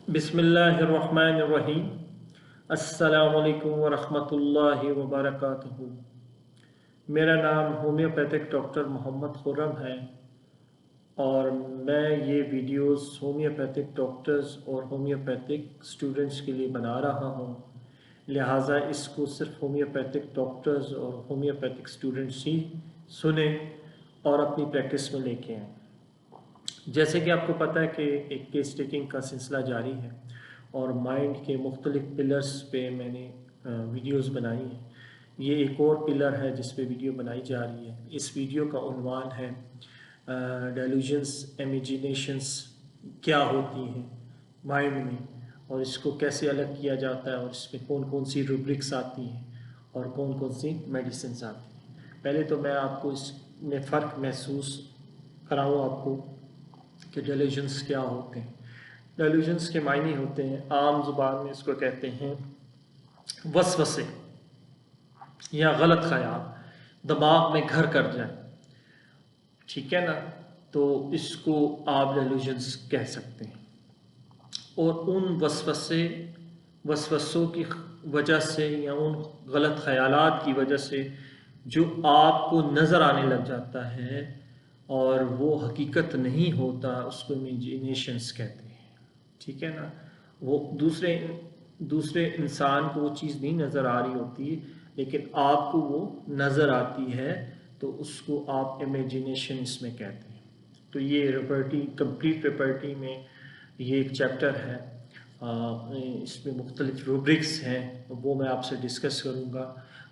बिस्मिल्लाहिर्रहमानिर्रहीम। अस्सलामुअलैकुम वरहमतुल्लाहि वबरकातुहू। मेरा नाम होम्योपैथिक डॉक्टर मोहम्मद खुर्रम है और मैं ये वीडियोस होम्योपैथिक डॉक्टर्स और होम्योपैथिक स्टूडेंट्स के लिए बना रहा हूँ। लिहाजा इसको सिर्फ होम्योपैथिक डॉक्टर्स और होम्योपैथिक स्टूडेंट्स ही सुने और अपनी प्रैक्टिस में लेके आएँ। जैसे कि आपको पता है कि एक केस टेकिंग का सिलसिला जारी है और माइंड के मुख्तलिफ पिलर्स पे मैंने वीडियोस बनाई हैं। ये एक और पिलर है जिस पे वीडियो बनाई जा रही है। इस वीडियो का उन्वान है डेल्यूजन्स इमेजिनेशंस क्या होती हैं माइंड में और इसको कैसे अलग किया जाता है और इसमें कौन कौन सी रूब्रिक्स आती हैं और कौन कौन सी मेडिसिन आती हैं। पहले तो मैं आपको इसमें फ़र्क महसूस कराऊँ आपको कि डेल्यूजन्स क्या होते हैं। डेल्यूजन्स के मायने होते हैं, आम जुबान में इसको कहते हैं वसवसे या गलत ख्याल दिमाग में घर कर जाए, ठीक है ना। तो इसको आप डेल्यूजन्स कह सकते हैं। और उन वसवसों की वजह से या उन गलत ख्यालात की वजह से जो आपको नज़र आने लग जाता है और वो हकीकत नहीं होता, उसको इमेजिनेशंस कहते हैं, ठीक है ना। वो दूसरे दूसरे इंसान को वो चीज़ नहीं नज़र आ रही होती लेकिन आपको वो नज़र आती है, तो उसको आप इमेजिनेशन इसमें कहते हैं। तो ये रेपर्टी कंप्लीट रेपर्टी में ये एक चैप्टर है। इसमें मुख्तलिफ रूब्रिक्स हैं, वो मैं आपसे डिस्कस करूँगा।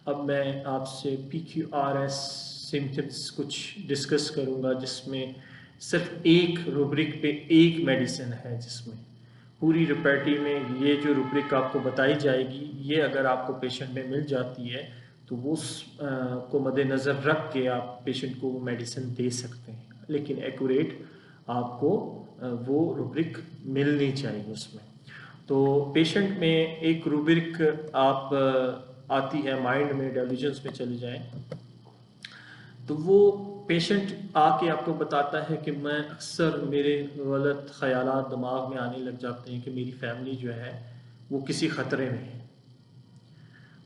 अब मैं आपसे PQRS सिम्टम्स कुछ डिस्कस करूँगा जिसमें सिर्फ एक रूब्रिक पे एक मेडिसिन है, जिसमें पूरी रेपर्टी में ये जो रूब्रिक आपको बताई जाएगी, ये अगर आपको पेशेंट में मिल जाती है तो वो को मद्देनज़र रख के आप पेशेंट को मेडिसिन दे सकते हैं, लेकिन एक्यूरेट आपको वो रूब्रिक मिलनी चाहिए उसमें। तो पेशेंट में एक रूब्रिक आप आती है माइंड में, डेल्यूजन्स में चले जाएं तो वो पेशेंट आके आपको बताता है कि मैं अक्सर मेरे गलत ख्यालात दिमाग में आने लग जाते हैं कि मेरी फैमिली जो है वो किसी ख़तरे में है।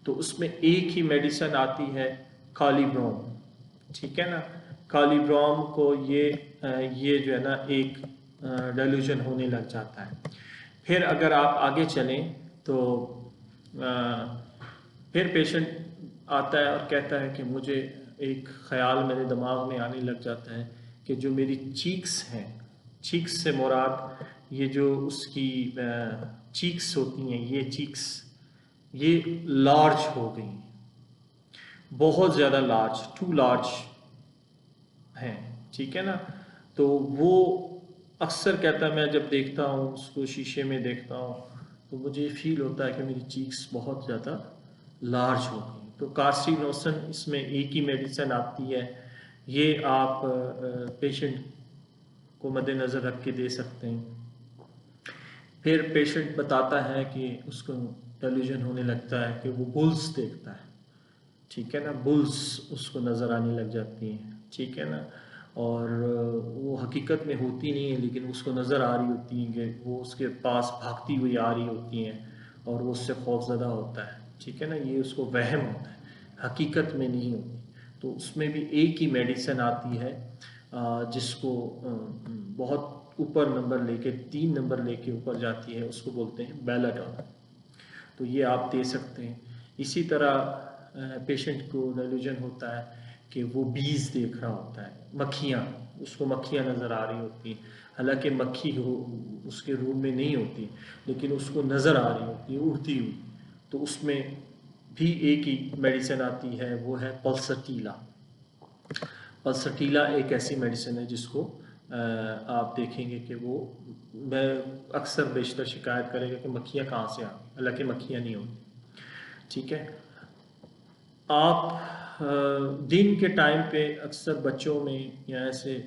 तो उसमें एक ही मेडिसिन आती है, कालीब्रोम, ठीक है ना। कालीब्रोम को ये जो है ना एक डेल्यूजन होने लग जाता है। फिर अगर आप आगे चलें तो फिर पेशेंट आता है और कहता है कि मुझे एक ख्याल मेरे दिमाग में आने लग जाता है कि जो मेरी चीक्स हैं, चीक्स से मुराद ये जो उसकी चीक्स होती हैं, ये चीक्स ये लार्ज हो गई, बहुत ज़्यादा लार्ज, टू लार्ज हैं, ठीक है ना। तो वो अक्सर कहता है, मैं जब देखता हूँ उसको शीशे में देखता हूँ तो मुझे फील होता है कि मेरी चीक्स बहुत ज़्यादा लार्ज हो गई। तो कार्सिनोसन इसमें एक ही मेडिसिन आती है, ये आप पेशेंट को मद्देनज़र रख के दे सकते हैं। फिर पेशेंट बताता है कि उसको डेल्यूजन होने लगता है कि वो बुल्स देखता है, ठीक है ना, बुल्स उसको नज़र आने लग जाती हैं, ठीक है ना। और वो हकीकत में होती नहीं है लेकिन उसको नज़र आ रही होती हैं कि वो उसके पास भागती हुई आ रही होती हैं और वो उससे खौफज़दा होता है, ठीक है ना। ये उसको वहम होता है, हकीकत में नहीं होती। तो उसमें भी एक ही मेडिसिन आती है जिसको बहुत ऊपर नंबर लेके 3 नंबर लेके ऊपर जाती है, उसको बोलते हैं बेलाडोन। तो ये आप दे सकते हैं। इसी तरह पेशेंट को डेल्यूजन होता है कि वो बीज देख रहा होता है, मक्खियाँ, उसको मक्खियाँ नज़र आ रही होती हैं, हालांकि मक्खी हो उसके रूम में नहीं होती लेकिन उसको नज़र आ रही होती है उड़ती हुई। तो उसमें भी एक ही मेडिसिन आती है, वो है पल्सटीला। पल्सटीला एक ऐसी मेडिसिन है जिसको आप देखेंगे कि वो मैं अक्सर बेशतर शिकायत करेंगे कि मक्खियाँ कहाँ से आ गई, हालांकि मक्खियाँ नहीं होती, ठीक है। आप दिन के टाइम पे अक्सर बच्चों में या ऐसे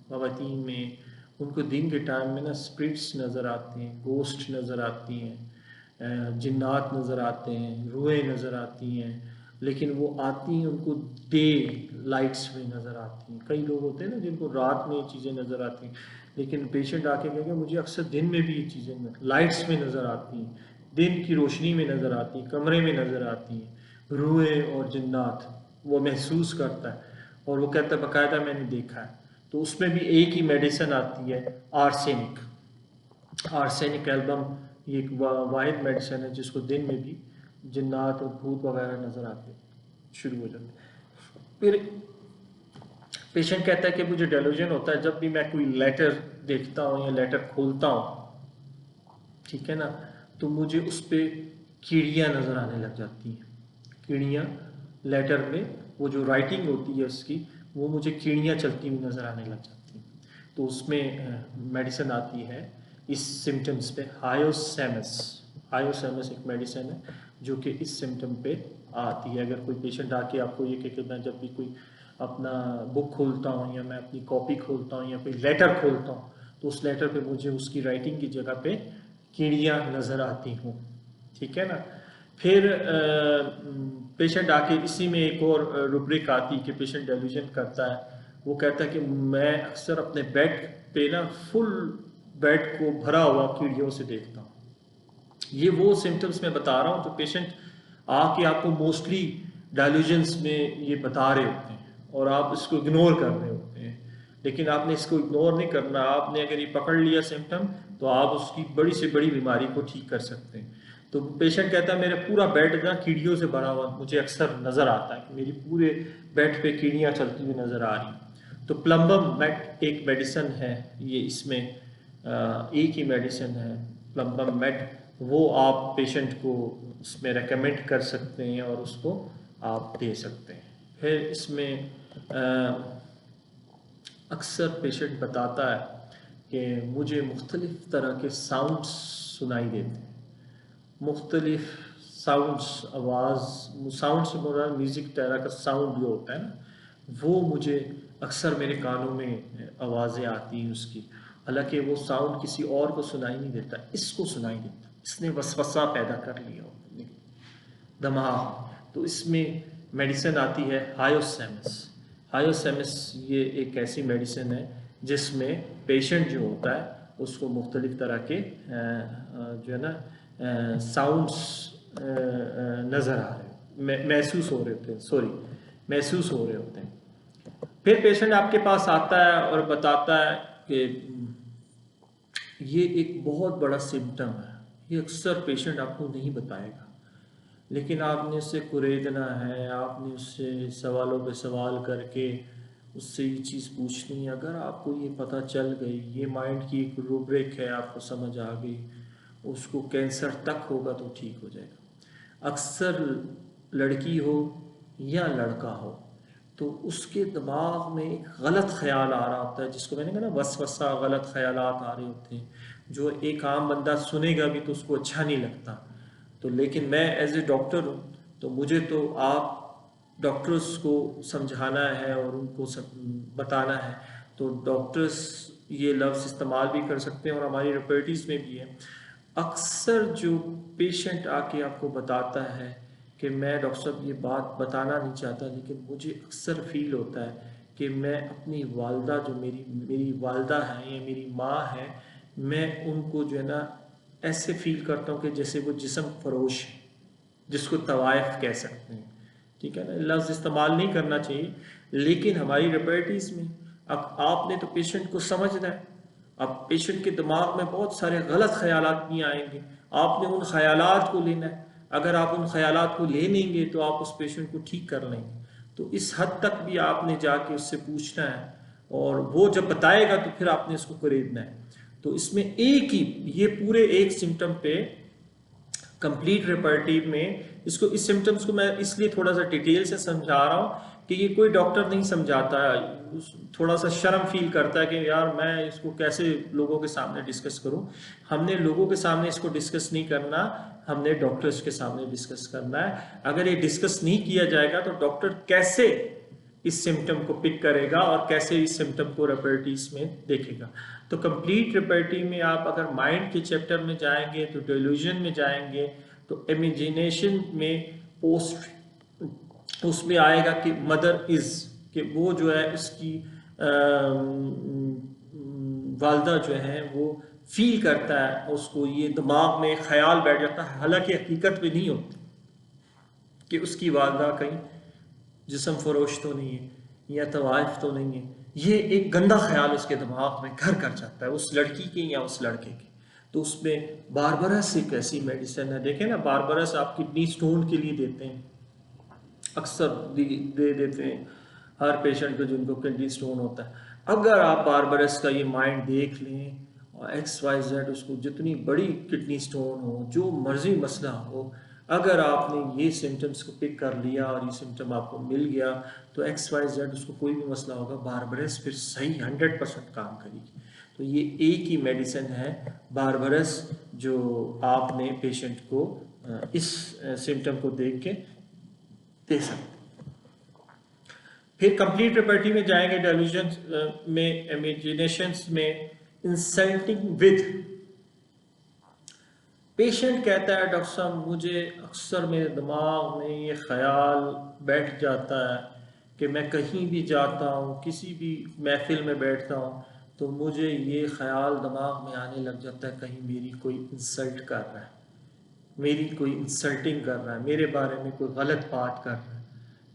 ख़वातीन में उनको दिन के टाइम में ना स्पिरिट्स नज़र आती हैं, गोस्ट नज़र आती हैं, जिन्नात नज़र आते हैं, रूहें नज़र आती हैं, लेकिन वो आती हैं उनको डे लाइट्स में नज़र आती हैं। कई लोग होते हैं ना जिनको रात में चीज़ें नज़र आती हैं लेकिन पेशेंट आके कहेगा मुझे अक्सर दिन में भी ये चीज़ें लाइट्स में नज़र आती हैं, दिन की रोशनी में नज़र आती हैं, कमरे में नज़र आती हैं, रूहें और जिन्नात वो महसूस करता है। और वो कहता है बाकायदा मैंने देखा है। तो उसमें भी एक ही मेडिसिन आती है, आर्सेनिक। आर्सेनिक एल्बम ये एक वाहिद मेडिसिन है जिसको दिन में भी जिन्नात और भूत वगैरह नज़र आते शुरू हो जाते। फिर पेशेंट कहता है कि मुझे डेलूजन होता है जब भी मैं कोई लेटर देखता हूँ या लेटर खोलता हूँ, ठीक है ना, तो मुझे उस पर कीड़ियाँ नज़र आने लग जाती हैं। कीड़ियाँ लेटर में वो जो राइटिंग होती है उसकी, वो मुझे कीड़ियाँ चलती हुई नज़र आने लग जाती हैं। तो उसमें मेडिसिन आती है इस सिम्टम्स पे, हायोसेमस। हायोसेमस एक मेडिसिन है जो कि इस सिम्टम पे आती है। अगर कोई पेशेंट आके आपको ये कहे कि मैं जब भी कोई अपना बुक खोलता हूँ या मैं अपनी कॉपी खोलता हूँ या कोई लेटर खोलता हूँ, तो उस लेटर पे मुझे उसकी राइटिंग की जगह पे कीड़ियाँ नज़र आती हूँ, ठीक है ना। फिर पेशेंट आके इसी में एक और रुब्रिक आती कि पेशेंट डेल्यूजन करता है। वो कहता है कि मैं अक्सर अपने बेड पे ना फुल बेड को भरा हुआ कीड़ियों से देखता हूँ। ये वो सिम्टम्स मैं बता रहा हूँ जो पेशेंट आके आपको मोस्टली डायल्यूजन्स में ये बता रहे होते हैं और आप इसको इग्नोर कर रहे होते हैं। लेकिन आपने इसको इग्नोर नहीं करना। आपने अगर ये पकड़ लिया सिम्टम तो आप उसकी बड़ी से बड़ी बीमारी को ठीक कर सकते हैं। तो पेशेंट कहता है मेरा पूरा बेड ना कीड़ियों से भरा हुआ मुझे अक्सर नज़र आता है कि मेरी पूरे बेड पे कीड़ियाँ चलती हुई नज़र आ रही। तो प्लम्बम मेट एक मेडिसिन है, ये इसमें एक ही मेडिसिन है प्लम्बम मेट। वो आप पेशेंट को इसमें रेकमेंड कर सकते हैं और उसको आप दे सकते हैं। फिर इसमें अक्सर पेशेंट बताता है कि मुझे मुख्तलिफ़ तरह के साउंड्स सुनाई देते हैं। मुख्तलिफ साउंड्स, आवाज़, साउंड से मुराद म्यूज़िक तरह का साउंड जो होता है ना, वो मुझे अक्सर मेरे कानों में आवाज़ें आती हैं उसकी। हालांकि वो साउंड किसी और को सुनाई नहीं देता, इसको सुनाई देता। इसने वसवसा पैदा कर लिया अपने दिमाग। तो इसमें मेडिसिन आती है हायोसेमस। हायोसेमस ये एक ऐसी मेडिसिन है जिसमें पेशेंट जो होता है उसको मुख्तलिफ तरह के जो है ना साउंड्स नज़र आ रहे महसूस हो रहे होते हैं, सॉरी महसूस हो रहे होते हैं। फिर पेशेंट आपके पास आता है और बताता है कि ये एक बहुत बड़ा सिम्टम है, ये अक्सर पेशेंट आपको नहीं बताएगा, लेकिन आपने उससे कुरेदना है, आपने उससे सवालों पे सवाल करके उससे ये चीज़ पूछनी है। अगर आपको ये पता चल गई, ये माइंड की एक रूब्रिक है, आपको समझ आ गई, उसको कैंसर तक होगा तो ठीक हो जाएगा। अक्सर लड़की हो या लड़का हो तो उसके दिमाग में एक गलत ख्याल आ रहा होता है, जिसको मैंने कहा ना वसवसा, गलत ख्यालात आ रहे होते हैं जो एक आम बंदा सुनेगा भी तो उसको अच्छा नहीं लगता। तो लेकिन मैं एज ए डॉक्टर हूँ तो मुझे तो आप डॉक्टर्स को समझाना है और उनको बताना है। तो डॉक्टर्स ये लफ्ज़ इस्तेमाल भी कर सकते हैं और हमारी रेपर्टीज़ में भी है। अक्सर जो पेशेंट आके आपको बताता है कि मैं डॉक्टर साहब ये बात बताना नहीं चाहता, लेकिन मुझे अक्सर फील होता है कि मैं अपनी वालदा जो मेरी वालदा है या मेरी माँ है, मैं उनको जो है ना ऐसे फील करता हूँ कि जैसे वो जिस्म फरोश है, जिसको तवाइफ कह सकते हैं, ठीक है ना। लफ्ज़ इस्तेमाल नहीं करना चाहिए, लेकिन हमारी रेपर्टीज़ में अब आपने तो पेशेंट को समझना है। अब पेशेंट के दिमाग में बहुत सारे गलत ख्यालात नहीं आएंगे, आपने उन ख्यालात को लेना है। अगर आप उन ख्यालात को ले लेंगे तो आप उस पेशेंट को ठीक कर लेंगे। तो इस हद तक भी आपने जाके उससे पूछना है और वो जब बताएगा तो फिर आपने इसको खरीदना है। तो इसमें एक ही ये पूरे एक सिम्टम पे कंप्लीट रेपर्टीव में इसको, इस सिम्टम्स को मैं इसलिए थोड़ा सा डिटेल से समझा रहा हूँ कि ये कोई डॉक्टर नहीं समझाता है। थोड़ा सा शर्म फील करता है कि यार मैं इसको कैसे लोगों के सामने डिस्कस करूँ। हमने लोगों के सामने इसको डिस्कस नहीं करना, हमने डॉक्टर्स के सामने डिस्कस करना है। अगर ये डिस्कस नहीं किया जाएगा तो डॉक्टर कैसे इस सिम्टम को पिक करेगा और कैसे इस सिम्टम को रेपर्टीज में देखेगा। तो कंप्लीट रेपर्टी में आप अगर माइंड के चैप्टर में जाएंगे तो डेल्यूजन में जाएंगे, तो इमेजिनेशन में पोस्ट उसमें आएगा कि मदर इज, कि वो जो है उसकी वालदा जो है वो फील करता है, उसको ये दिमाग में ख्याल बैठ जाता है, हालांकि हकीकत में नहीं होती, कि उसकी वालदा कहीं जिस्म फरोश तो नहीं है या तवाइफ तो नहीं है। ये एक गंदा ख्याल उसके दिमाग में घर कर जाता है, उस लड़की के या उस लड़के के। तो उसमें बारबरस एक ऐसी मेडिसिन है, देखें ना, बारबरस आप किडनी स्टोन के लिए देते हैं, अक्सर दे देते हैं हर पेशेंट को जिनको किडनी स्टोन होता है। अगर आप बारबरस का ये माइंड देख लें और XYZ, उसको जितनी बड़ी किडनी स्टोन हो, जो मर्जी मसला हो, अगर आपने ये सिम्टम्स को पिक कर लिया और ये सिम्टम आपको मिल गया, तो XYZ उसको कोई भी मसला होगा, बारबरस फिर सही 100% काम करेगी। तो ये एक ही मेडिसिन है बारबरस, जो आपने पेशेंट को इस सिम्टम को देख के दे सकते। फिर कंप्लीट प्रॉपर्टी में जाएंगे, डेल्यूजन में, इमेजिनेशंस में, इंसल्टिंग विद। पेशेंट कहता है डॉक्टर साहब मुझे अक्सर मेरे दिमाग में ये ख्याल बैठ जाता है कि मैं कहीं भी जाता हूँ, किसी भी महफिल में बैठता हूँ, तो मुझे ये ख्याल दिमाग में आने लग जाता है कहीं मेरी कोई इंसल्ट कर रहा है, मेरी कोई इंसल्टिंग कर रहा है, मेरे बारे में कोई गलत बात कर रहा है।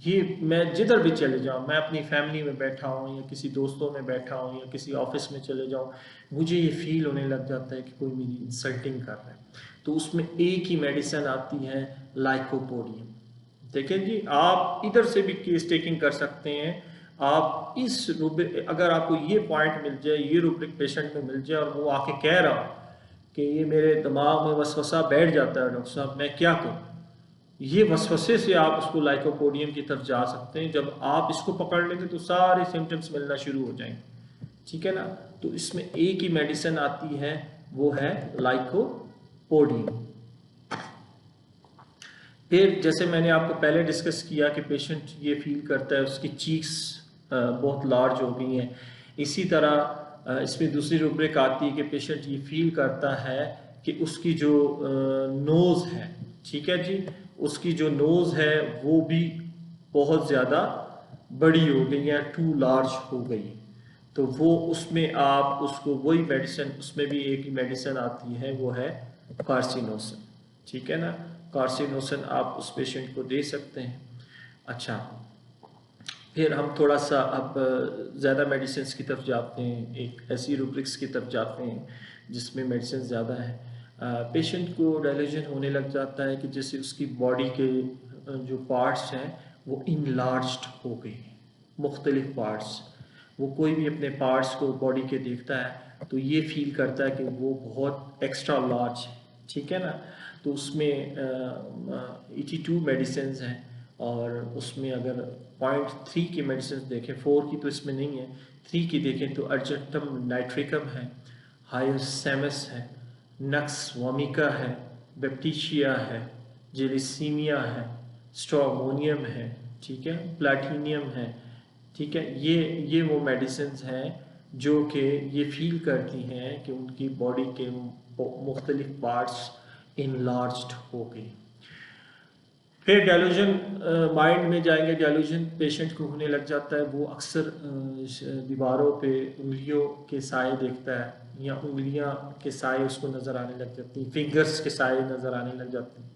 ये मैं जिधर भी चले जाऊँ, मैं अपनी फैमिली में बैठा हूँ या किसी दोस्तों में बैठा हूँ या किसी ऑफिस में चले जाऊँ, मुझे ये फील होने लग जाता है कि कोई मेरी इंसल्टिंग कर रहा है। तो उसमें एक ही मेडिसिन आती है, लाइकोपोडियम। देखें जी, आप इधर से भी केस टेकिंग कर सकते हैं। आप इस रूब्रिक, अगर आपको ये पॉइंट मिल जाए, ये रूब्रिक पेशेंट में मिल जाए और वो आके कह रहा हो कि ये मेरे दिमाग में वसवसा बैठ जाता है डॉक्टर साहब, मैं क्या करूँ, ये वसवसे से आप उसको लाइकोपोडियम की तरफ जा सकते हैं। जब आप इसको पकड़ लेंगे तो सारे सिम्टम्स मिलना शुरू हो जाएंगे, ठीक है ना। तो इसमें एक ही मेडिसिन आती है, वो है लाइकोपोडियम। फिर जैसे मैंने आपको पहले डिस्कस किया कि पेशेंट ये फील करता है उसकी चीक्स बहुत लार्ज हो गई हैं, इसी तरह इसमें दूसरी रूब्रिक आती है कि पेशेंट ये फील करता है कि उसकी जो नोज़ है, ठीक है जी, उसकी जो नोज़ है वो भी बहुत ज़्यादा बड़ी हो गई है, टू लार्ज हो गई। तो वो उसमें आप उसको वही मेडिसिन, उसमें भी एक ही मेडिसिन आती है, वो है कार्सिनोसिन, ठीक है ना। कार्सिनोसिन आप उस पेशेंट को दे सकते हैं। अच्छा, फिर हम थोड़ा सा अब ज़्यादा मेडिसिन की तरफ जाते हैं, एक ऐसी रूब्रिक्स की तरफ जाते हैं जिसमें मेडिसिन ज़्यादा है। पेशेंट को डेल्यूजन होने लग जाता है कि जैसे उसकी बॉडी के जो पार्ट्स हैं वो इनलार्ज्ड हो गए, मुख्तलिफ पार्ट्स। वो कोई भी अपने पार्ट्स को बॉडी के देखता है तो ये फील करता है कि वो बहुत एक्स्ट्रा लार्ज है, ठीक है ना। तो उसमें 82 मेडिसिन हैं, और उसमें अगर 0.3 की मेडिसिन देखें, 4 की तो इसमें नहीं है, 3 की देखें तो अर्जेंटम नाइट्रिकम है, हायरसेमस है, नक्स वोमिका है, बेप्टिशिया है, जेलिसीमिया है, स्ट्रोमोनियम है, ठीक है, प्लाटिनियम है, ठीक है। ये वो मेडिसिन हैं जो कि ये फील करती हैं कि उनकी बॉडी के मुख्तलिफ पार्ट्स इनलार्ज्ड हो गई। फिर डेल्यूजन माइंड में जाएंगे, डेल्यूजन पेशेंट को होने लग जाता है, वो अक्सर दीवारों पे उंगलियों के साए देखता है या उंगलियां के साए उसको नज़र आने लग जाती हैं, फिंगर्स के साए नज़र आने लग जाते हैं।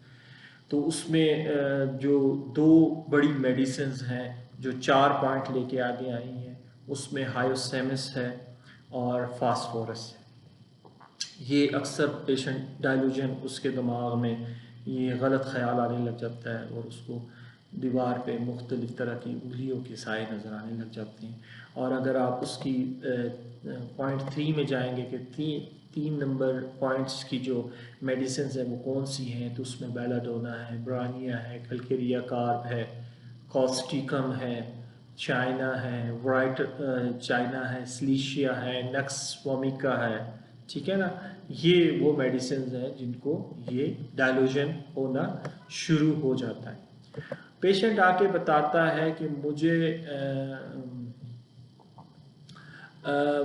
तो उसमें जो दो बड़ी मेडिसिन हैं जो 4 पॉइंट लेके आगे आई हैं, उसमें हायोसेमिस है और फास्फोरस है। ये अक्सर पेशेंट डेल्यूजन, उसके दिमाग में ये गलत ख्याल आने लग जाता है और उसको दीवार पे मुख्तलिफ तरह की उंगलियों के साए नज़र आने लग जाते हैं। और अगर आप उसकी 0.3 में जाएंगे कि 3 नंबर पॉइंट्स की जो मेडिसिन है वो कौन सी हैं, तो उसमें बेलाडोना है, ब्रानिया है, कल्केरिया कार्ब है, कॉस्टिकम है, चाइना है, वाइट चाइना है, स्लीशिया है, नक्स वोमिका है, ठीक है ना। ये वो मेडिसिन हैं जिनको ये डायलूजन होना शुरू हो जाता है। पेशेंट आके बताता है कि मुझे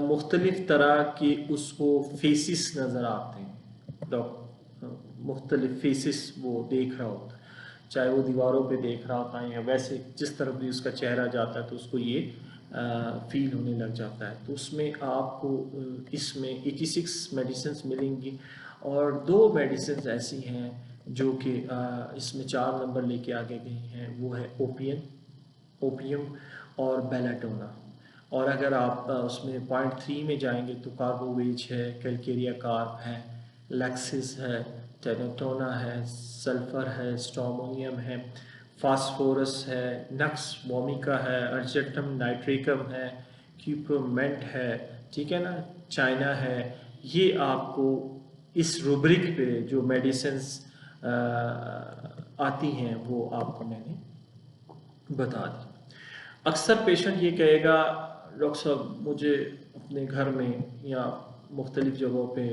मुख्तलिफ तरह के उसको फेसिस नज़र आते हैं, मुख्तलिफ फेसिस वो देख रहा होता है, चाहे वो दीवारों पे देख रहा होता है या वैसे जिस तरफ भी उसका चेहरा जाता है तो उसको ये फील होने लग जाता है। तो उसमें आपको इसमें 86 मेडिसिन मिलेंगी और 2 मेडिसिन ऐसी हैं जो कि इसमें 4 नंबर लेके आगे गई हैं, वो है ओपियम और बेलाटोना। और अगर आप उसमें पॉइंट 3 में जाएंगे तो कार्बोवेज है, कैलकेरिया कार्ब है, लैक्सिस है, टेनाटोना है, सल्फर है, स्ट्रोमोनियम है, फास्फोरस है, नक्स वोमिका है, अर्जेंटम नाइट्रिकम है, क्यूप्रोमेंट है, ठीक है ना, चाइना है। ये आपको इस रूब्रिक पे जो मेडिसिन्स आती हैं वो आपको मैंने बता दी। अक्सर पेशेंट ये कहेगा डॉक्टर साहब मुझे अपने घर में या मुख्तलिफ जगहों पे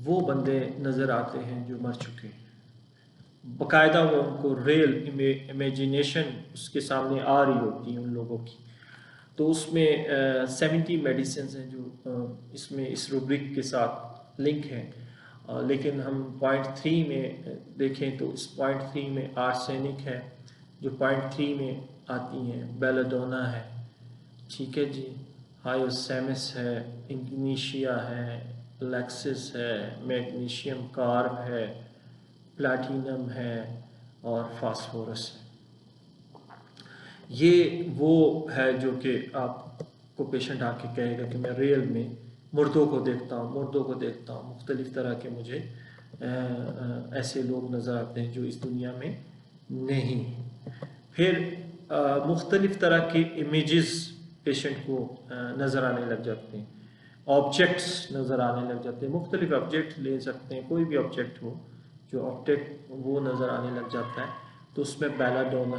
वो बंदे नज़र आते हैं जो मर चुके हैं, बाकायदा वो उनको रियल इमेजिनेशन उसके सामने आ रही होती है उन लोगों की। तो उसमें 70 मेडिसिन हैं जो इसमें इस रूब्रिक के साथ लिंक हैं। लेकिन हम पॉइंट 3 में देखें तो इस पॉइंट 3 में आर्सेनिक है जो पॉइंट 3 में आती हैं, बेलाडोना है, ठीक है जी, हायोसेमिस है, इंग्नीशिया है, लैक्सिस है, मैग्नीशियम कार्ब है, प्लैटिनम है और फास्फोरस है। ये वो है जो कि आपको पेशेंट आके कहेगा कि मैं रियल में मुर्दों को देखता हूँ, मुख्तलिफ तरह के मुझे ऐसे लोग नज़र आते हैं जो इस दुनिया में नहीं। फिर मुख्तलिफ तरह के इमेजेस पेशेंट को नज़र आने लग जाते हैं, ऑब्जेक्ट्स नज़र आने लग जाते हैं, मुख्तलिफ ऑब्जेक्ट ले सकते हैं, कोई भी ऑब्जेक्ट हो जो ऑब्जेक्ट वो नज़र आने लग जाता है। तो उसमें बेलाडोना,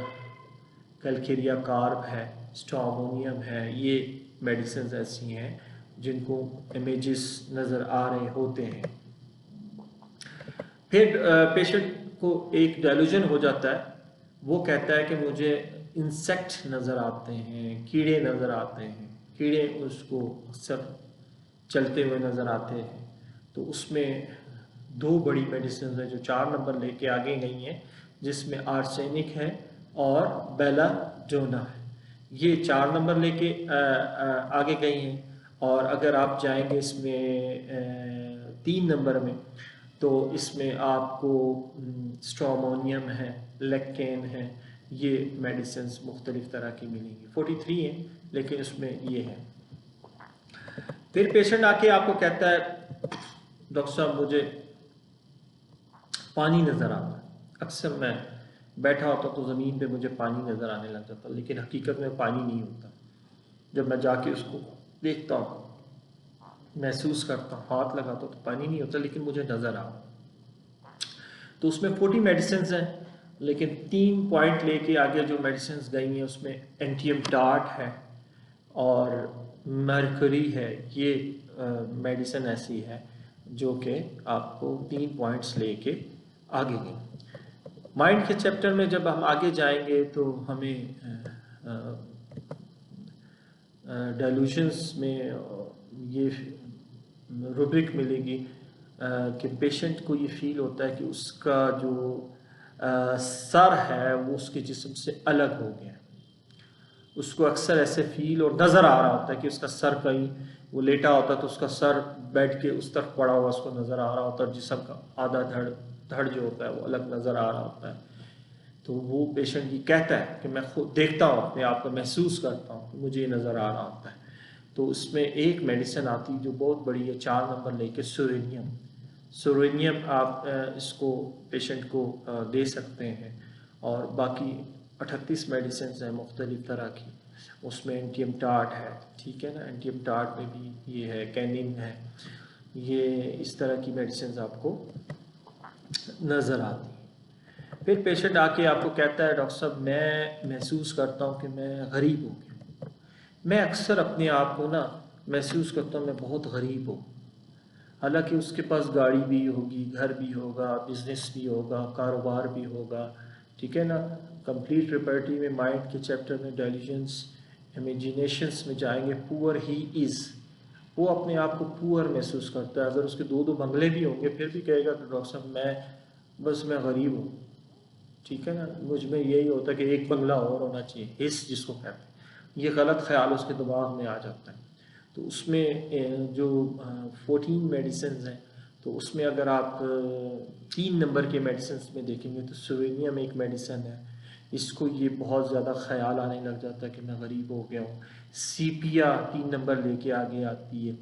कैलकेरिया कार्ब है, स्ट्रोमोनियम है, ये मेडिसिन ऐसी हैं जिनको इमेजेस नज़र आ रहे होते हैं। फिर पेशेंट को एक डेल्यूजन हो जाता है, वो कहता है कि मुझे इंसेक्ट नज़र आते हैं, कीड़े नज़र आते हैं, कीड़े उसको अक्सर चलते हुए नज़र आते हैं। तो उसमें 2 बड़ी मेडिसिन है जो 4 नंबर लेके आगे गई हैं, जिसमें आर्सेनिक है और बेलाडोना है। ये 4 नंबर लेके आगे गई हैं। और अगर आप जाएंगे इसमें 3 नंबर में तो इसमें आपको स्ट्रोमोनियम है, लेक्केन है, ये मेडिसिन मुख्तलिफ तरह की मिलेंगी। 43 हैं लेकिन उसमें ये है। फिर पेशेंट आके आपको कहता है डॉक्टर साहब मुझे पानी नज़र आता है, अक्सर मैं बैठा होता तो ज़मीन पे मुझे पानी नज़र आने लग जाता, लेकिन हकीकत में पानी नहीं होता। जब मैं जाके उसको देखता हूँ, महसूस करता हूँ, हाथ लगाता हूँ तो पानी नहीं होता, लेकिन मुझे नज़र आ। तो उसमें 40 मेडिसिन हैं, लेकिन 3 पॉइंट लेके आगे जो मेडिसिन गई हैं उसमें एंटियम टार्ट है और मरकरी है। ये मेडिसिन ऐसी है जो कि आपको 3 पॉइंट्स लेके आगे गई। माइंड के चैप्टर में जब हम आगे जाएंगे तो हमें डेल्यूशंस में ये रूब्रिक मिलेगी कि पेशेंट को ये फील होता है कि उसका जो सर है वो उसके जिस्म से अलग हो गया। उसको अक्सर ऐसे फील और नज़र आ रहा होता है कि उसका सर कहीं वो लेटा होता है तो उसका सर बैठ के उस तरफ पड़ा हुआ उसको नज़र आ रहा होता है, जिस्म का आधा धड़ जो होता है वो अलग नज़र आ रहा होता है। तो वो पेशेंट ये कहता है कि मैं खुद देखता हूँ, अपने आप को महसूस करता हूँ कि मुझे ये नज़र आ रहा होता है। तो उसमें एक मेडिसिन आती है जो बहुत बड़ी है, 4 नंबर लेके सोरेनियम आप इसको पेशेंट को दे सकते हैं। और बाकी 38 मेडिसिन हैं मुख्तलिफ तरह की। उसमें एंटियम टार्ट है, ठीक है ना, एंटियम टार्ट में भी ये है, कैनिन है, ये इस तरह की मेडिसिन आपको नज़र आती है। फिर पेशेंट आके आपको कहता है डॉक्टर साहब मैं महसूस करता हूँ कि मैं गरीब हो गया। मैं अक्सर अपने आप को ना महसूस करता हूँ मैं बहुत गरीब हूँ। हालांकि उसके पास गाड़ी भी होगी, घर भी होगा, बिजनेस भी होगा, कारोबार भी होगा, ठीक है ना। कंप्लीट प्रॉपर्टी में माइंड के चैप्टर में डेल्यूजन्स इमेजिनेशंस में जाएंगे। पुअर ही इज़, वो अपने आप को पुअर महसूस करता है। अगर उसके 2-2 बंगले भी होंगे फिर भी कहेगा कि डॉक्टर साहब मैं गरीब हूँ, ठीक है ना। मुझ में यही होता है कि एक बंगला और होना चाहिए, हिस्स जिसको कहते हैं। ये गलत ख्याल उसके दिमाग में आ जाता है। तो उसमें जो 14 मेडिसिन हैं, तो उसमें अगर आप 3 नंबर के मेडिसिन में देखेंगे तो सेलेनियम एक मेडिसिन है, इसको ये बहुत ज़्यादा ख्याल आने लग जाता है कि मैं गरीब हो गया हूँ। सीपिया 3 नंबर लेके आगे आती है।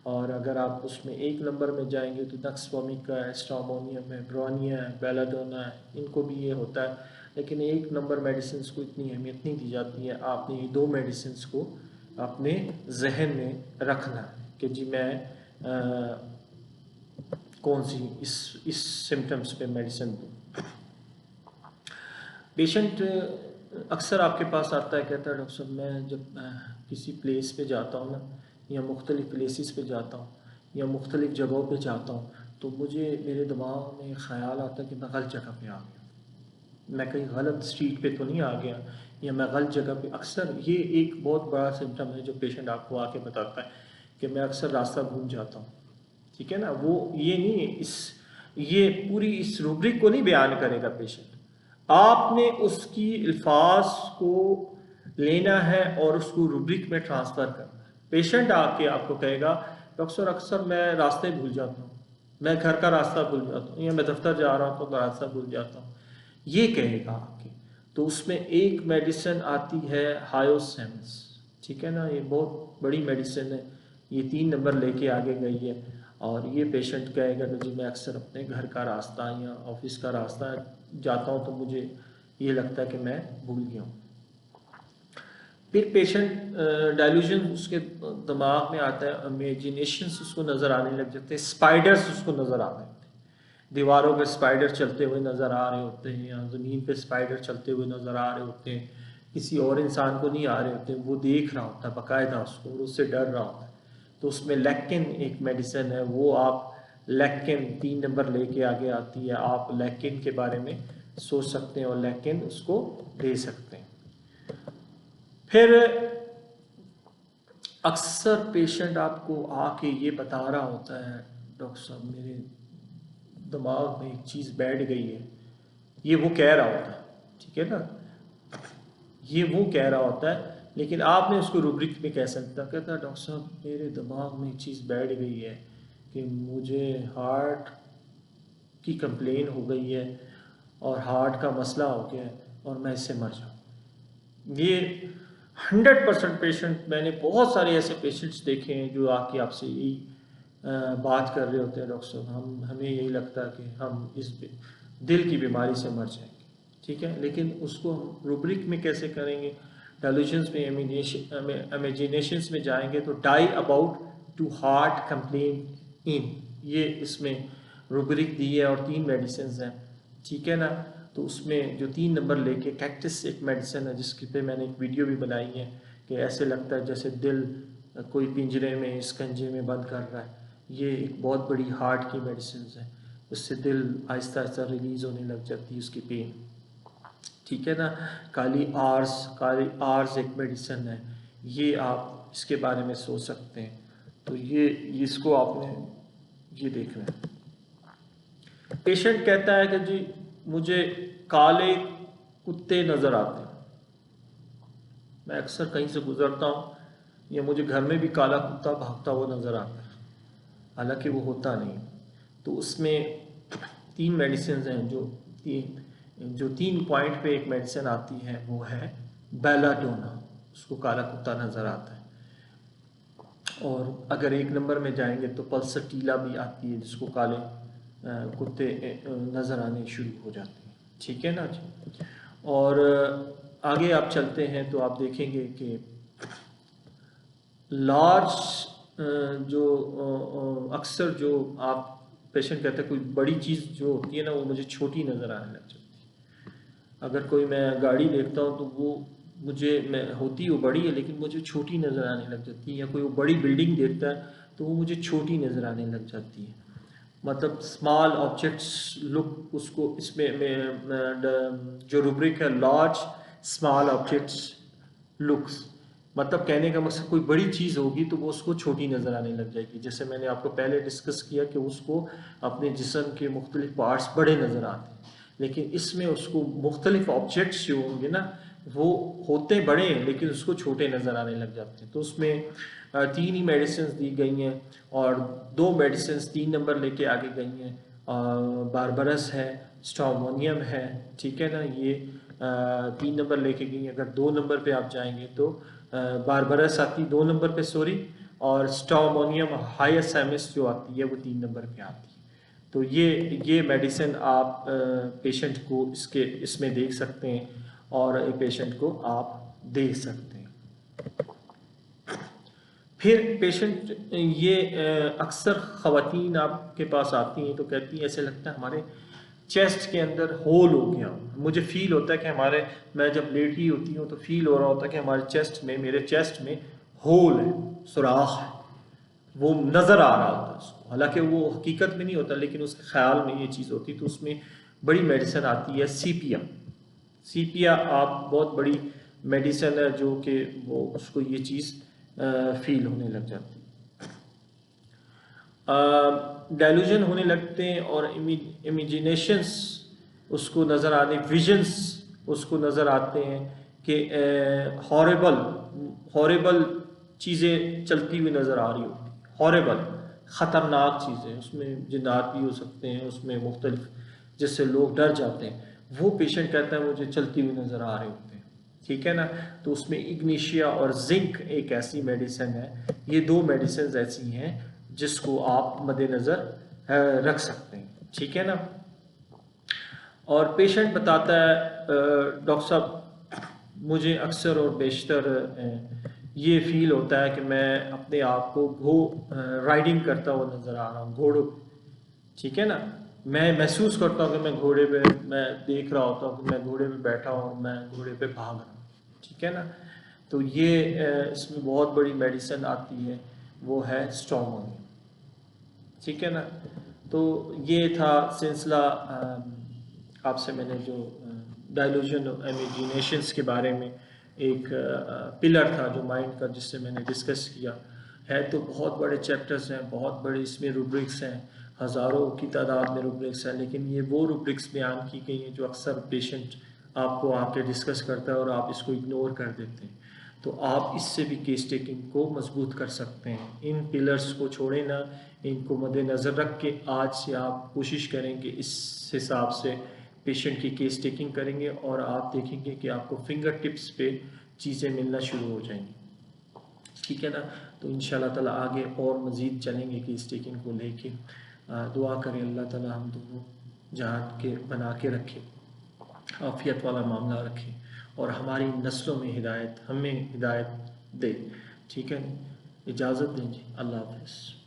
और अगर आप उसमें 1 नंबर में जाएंगे तो नक्स वोमिका है, स्ट्रोमोनियम है, ब्रोनिया है, बेलाडोना है, इनको भी ये होता है। लेकिन 1 नंबर मेडिसिन को इतनी अहमियत नहीं दी जाती है। आपने ये 2 मेडिसिन को अपने जहन में रखना है कि जी मैं कौन सी इस सिम्टम्स पे मेडिसिन दूँ। पेशेंट अक्सर आपके पास आता है, कहता है डॉक्टर साहब मैं जब किसी प्लेस पे जाता हूँ ना, या मुख्तलिफ़ प्लेसेस पे जाता हूँ या मुख्तलिफ़ जगहों पे जाता हूँ, तो मुझे मेरे दिमाग में ख़्याल आता है कि मैं गलत जगह पे आ गया, मैं कहीं गलत स्ट्रीट पे तो नहीं आ गया, या मैं गलत जगह पे। अक्सर ये एक बहुत बड़ा सिम्टम है जो पेशेंट आपको आके बताता है कि मैं अक्सर रास्ता भूल जाता हूँ। ठीक है ना, वो ये नहीं ये पूरी इस रूब्रिक को नहीं बयान करेगा पेशेंट, आपने उसकी अल्फाज को लेना है और उसको रूब्रिक में ट्रांसफ़र करना है। पेशेंट आके आपको कहेगा डॉक्टर अक्सर मैं रास्ते भूल जाता हूँ, मैं घर का रास्ता भूल जाता हूँ, या मैं दफ्तर जा रहा हूँ तो रास्ता भूल जाता हूँ, ये कहेगा आके। तो उसमें एक मेडिसिन आती है हायोसेम्स, ठीक है ना, ये बहुत बड़ी मेडिसिन है, ये 3 नंबर लेके आगे गई है। और ये पेशेंट कहेगा कि जी मैं अक्सर अपने घर का रास्ता या ऑफिस का रास्ता जाता हूँ तो मुझे ये लगता है कि मैं भूल गया हूँ। फिर पेशेंट डायल्यूजन उसके दिमाग में आता है, इमेजिनेशंस उसको नज़र आने लग जाते हैं, स्पाइडर्स उसको नज़र आ रहे होते हैं, दीवारों पे स्पाइडर चलते हुए नज़र आ रहे होते हैं, या ज़मीन पे स्पाइडर चलते हुए नज़र आ रहे होते हैं, किसी और इंसान को नहीं आ रहे होते, वो देख रहा होता है बाकायदा उसको और उससे डर रहा होता है। तो उसमें लेकिन एक मेडिसिन है, वो आप लेकिन 3 नंबर लेके आगे आती है, आप लेकिन के बारे में सोच सकते हैं और लेकिन उसको दे सकते हैं। फिर अक्सर पेशेंट आपको आके ये बता रहा होता है डॉक्टर साहब मेरे दिमाग में एक चीज़ बैठ गई है, ये वो कह रहा होता है, ठीक है ना, ये वो कह रहा होता है, लेकिन आपने उसको रूब्रिक में कह सकता, कहता डॉक्टर साहब मेरे दिमाग में एक चीज़ बैठ गई है कि मुझे हार्ट की कंप्लेन हो गई है और हार्ट का मसला हो गया है और मैं इससे मर जाऊँ। ये 100% पेशेंट, मैंने बहुत सारे ऐसे पेशेंट्स देखे हैं जो आके आपसे यही बात कर रहे होते हैं, डॉक्टर साहब हमें यही लगता है कि हम इस दिल की बीमारी से मर जाएंगे। ठीक है, लेकिन उसको हम रूब्रिक में कैसे करेंगे? डेल्यूजन्स में, इमेजिनेशंस में जाएंगे तो die about to heart complain in, ये इसमें रूब्रिक दी है और 3 मेडिसिन हैं, ठीक है ना। तो उसमें जो 3 नंबर लेके कैक्टस एक मेडिसिन है जिसकी पे मैंने एक वीडियो भी बनाई है कि ऐसे लगता है जैसे दिल कोई पिंजरे में स्कंजे में बंद कर रहा है। ये एक बहुत बड़ी हार्ट की मेडिसिन है, उससे दिल आहिस्ता आहिस्ता रिलीज होने लग जाती है उसकी पेन, ठीक है ना। काली आर्स एक मेडिसिन है, ये आप इसके बारे में सोच सकते हैं। तो ये इसको आपने ये देखना है। पेशेंट कहता है कि जी मुझे काले कुत्ते नज़र आते हैं, मैं अक्सर कहीं से गुजरता हूँ या मुझे घर में भी काला कुत्ता भागता हुआ नज़र आता है, हालांकि वो होता नहीं। तो उसमें 3 मेडिसिन हैं, जो 3 पॉइंट पे एक मेडिसिन आती है वो है बेलाडोना, उसको काला कुत्ता नज़र आता है। और अगर 1 नंबर में जाएंगे तो पल्सटीला भी आती है जिसको काले कुत्ते नज़र आने शुरू हो जाते हैं, ठीक है ना जी। और आगे आप चलते हैं तो आप देखेंगे कि लार्ज जो अक्सर जो आप पेशेंट कहते हैं कोई बड़ी चीज़ जो होती है ना वो मुझे छोटी नज़र आने लग जाती है। अगर कोई मैं गाड़ी देखता हूँ तो वो मुझे मैं होती वो बड़ी है लेकिन मुझे छोटी नज़र आने लग जाती है, या कोई वो बड़ी बिल्डिंग देखता है तो वो मुझे छोटी नज़र आने लग जाती है। मतलब स्मॉल ऑब्जेक्ट्स लुक, उसको इसमें जो रूब्रिक है लार्ज स्मॉल ऑब्जेक्ट्स लुक्स, मतलब कहने का मकसद कोई बड़ी चीज़ होगी तो वो उसको छोटी नज़र आने लग जाएगी। जैसे मैंने आपको पहले डिस्कस किया कि उसको अपने जिस्म के मुख्तलिफ पार्ट्स बड़े नज़र आते हैं, लेकिन इसमें उसको मुख्तलिफ ऑब्जेक्ट्स जो होंगे ना वो होते बड़े हैं लेकिन उसको छोटे नज़र आने लग जाते हैं। तो उसमें 3 ही मेडिसिन दी गई हैं और 2 मेडिसिन 3 नंबर लेके आगे गई हैं। बारबरस है, स्ट्रोमोनियम है, ठीक है ना, ये 3 नंबर लेके गई हैं। अगर 2 नंबर पे आप जाएंगे तो बारबरस आती 2 नंबर पे, सॉरी, और स्ट्रोमोनियम हाईएसएमएस जो आती है वो 3 नंबर पे आती है। तो ये मेडिसिन आप पेशेंट को इसमें देख सकते हैं और पेशेंट को आप दे सकते हैं। फिर पेशेंट ये अक्सर ख़वातीन आपके पास आती हैं तो कहती हैं ऐसे लगता है हमारे चेस्ट के अंदर होल हो गया। मुझे फील होता है कि मैं जब लेटी होती हूँ तो फील हो रहा होता है कि मेरे चेस्ट में होल है, सुराख है, वो नज़र आ रहा होता है उसको। हालांकि वो हकीकत में नहीं होता लेकिन उसके ख्याल में ये चीज़ होती। तो उसमें बड़ी मेडिसिन आती है सीपिया। सीपिया आप बहुत बड़ी मेडिसिन है जो कि वो उसको ये चीज़ फील होने लग जाती है। डायलूजन होने लगते हैं और इमेजिनेशंस उसको नज़र आने, विजन्स उसको नज़र आते हैं कि हॉरेबल हॉरेबल चीज़ें चलती हुई नज़र आ रही होती, हॉरेबल ख़तरनाक चीज़ें, उसमें जिन्नात भी हो सकते हैं, उसमें मुख्तलिफ जिससे लोग डर जाते हैं। वो पेशेंट कहता है मुझे चलती हुई नज़र आ रहे होते हैं, ठीक है ना। तो उसमें इग्निशिया और जिंक एक ऐसी मेडिसिन है, ये 2 मेडिसिन ऐसी हैं जिसको आप मद्देनज़र रख सकते हैं, ठीक है ना। और पेशेंट बताता है डॉक्टर साहब मुझे अक्सर और बेशतर ये फील होता है कि मैं अपने आप को राइडिंग करता हुआ नज़र आ रहा हूँ घोड़ों पे, ठीक है ना। मैं महसूस करता हूँ कि मैं घोड़े पे, मैं देख रहा होता हूँ कि मैं घोड़े पे बैठा हूँ और मैं घोड़े पे भाग रहा हूँ, ठीक है ना। तो ये इसमें बहुत बड़ी मेडिसिन आती है, वो है स्ट्रोमोनियम, ठीक है ना। तो ये था सिलसिला आपसे मैंने जो डायलूजन इमेजिनेशंस के बारे में एक पिलर था जो माइंड का, जिससे मैंने डिस्कस किया है। तो बहुत बड़े चैप्टर्स हैं, बहुत बड़े इसमें रूब्रिक्स हैं, हज़ारों की तादाद में रूब्रिक्स हैं, लेकिन ये वो रूब्रिक्स बयान की गई हैं जो अक्सर पेशेंट आपको आके डिस्कस करता है और आप इसको इग्नोर कर देते हैं। तो आप इससे भी केस टेकिंग को मजबूत कर सकते हैं। इन पिलर्स को छोड़ें ना, इनको मद्देनज़र रख के आज से आप कोशिश करें कि इस हिसाब से पेशेंट की केस टेकिंग करेंगे और आप देखेंगे कि आपको फिंगर टिप्स पे चीज़ें मिलना शुरू हो जाएंगी, ठीक है ना। तो इंशाल्लाह ताला आगे और मज़ीद चलेंगे केस टेकिंग को लेके। दुआ करें अल्लाह ताला हम दोनों जहान के बना के रखे, आफियत वाला मामला रखे और हमारी नस्लों में हिदायत, हमें हिदायत दे, ठीक है। इजाज़त दें जी, अल्लाह हाफ़िज़।